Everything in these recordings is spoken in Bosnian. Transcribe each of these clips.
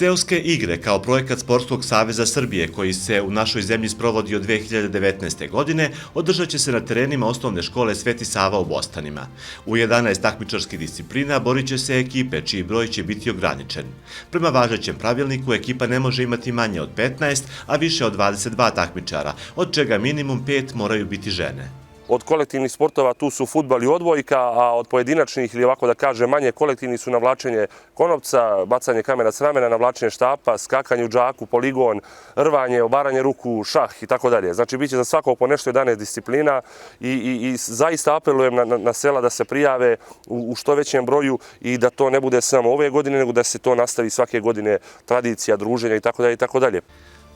Seoske igre kao projekat Sportskog saveza Srbije koji se u našoj zemlji sprovodi od 2019. godine održat će se na terenima osnovne škole Sveti Sava u Bostanima. U 11 takmičarskih disciplina borit će se ekipe čiji broj će biti ograničen. Prema važećem pravilniku ekipa ne može imati manje od 15, a više od 22 takmičara, od čega minimum 5 moraju biti žene. Od kolektivnih sportova tu su fudbal i odbojka, a od pojedinačnih ili ovako da kažem manje kolektivni su navlačenje konopca, bacanje kamena s ramena, navlačenje štapa, skakanje u džaku, poligon, rvanje, obaranje ruku, šah i tako dalje. Znači biće za svakog po nešto 11 disciplina i zaista apelujem na sela da se prijave u što većem broju i da to ne bude samo ove godine, nego da se to nastavi svake godine, tradicija, druženja i tako dalje i tako dalje.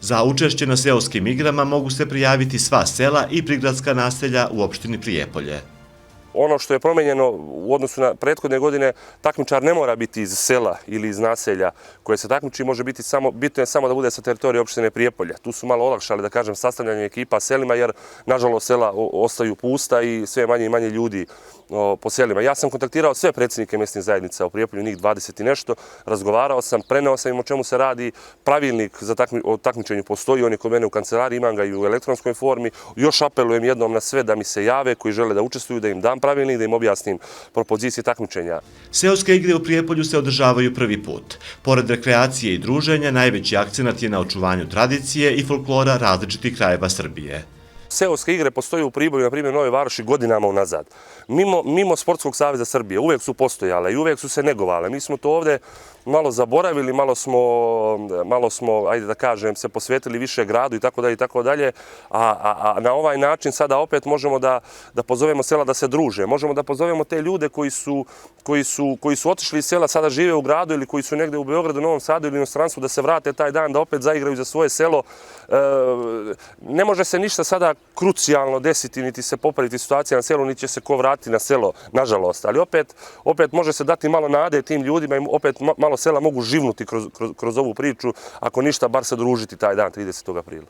Za učešće na seoskim igrama mogu se prijaviti sva sela i prigradska naselja u opštini Prijepolje. Ono što je promenjeno u odnosu na prethodne godine, takmičar ne mora biti iz sela ili iz naselja koje se takmiči, može biti bitno je samo da bude sa teritorije opštine Prijepolje. Tu su malo olakšali, da kažem, sastavljanje ekipa selima, jer nažalost sela ostaju pusta i sve manje i manje ljudi po selima. Ja sam kontaktirao sve predsjednike mjesnih zajednica u Prijepolju, njih 20 i nešto, razgovarao sam, preneo sam im o čemu se radi, pravilnik o takmičenju postoji, on je kod mene u kancelariji, imam ga i u elektronskoj formi. Još apelujem jednom na sve da mi se jave koji žele da učestvuju, da im dam pravilnik, da im objasnim propozicije takmičenja. Seoske igre u Prijepolju se održavaju prvi put. Pored rekreacije i druženja, najveći akcenat je na očuvanju tradicije i folklora različitih krajeva Srbije. Seoske igre postoje u Priboju, na primjer Nove Varoši, godinama unazad. Mimo Sportskog saveza Srbije uvek su postojale i uvek su se negovale. Mi smo to ovde malo zaboravili, malo smo, ajde da kažem, se posvetili više gradu i tako dalje, a na ovaj način sada opet možemo da pozovemo sela da se druže. Možemo da pozovemo te ljude koji su otišli iz sela, sada žive u gradu ili koji su negde u Beogradu, Novom Sadu ili inostranstvu, da se vrate taj dan, da opet zaigraju za svoje selo. Ne može se ništa sada krucijalno desiti, niti se popraviti situacija na selu, niti će se ko vratiti na selo, nažalost. Ali opet može se dati malo nade tim ljudima i opet malo sela mogu živnuti kroz ovu priču, ako ništa, bar se družiti taj dan 30. aprila.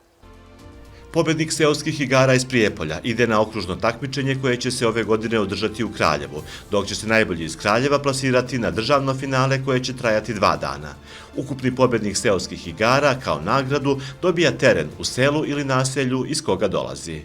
Pobednik seoskih igara iz Prijepolja ide na okružno takmičenje koje će se ove godine održati u Kraljevu, dok će se najbolji iz Kraljeva plasirati na državno finale koje će trajati 2 dana. Ukupni pobednik seoskih igara kao nagradu dobija teren u selu ili naselju iz koga dolazi.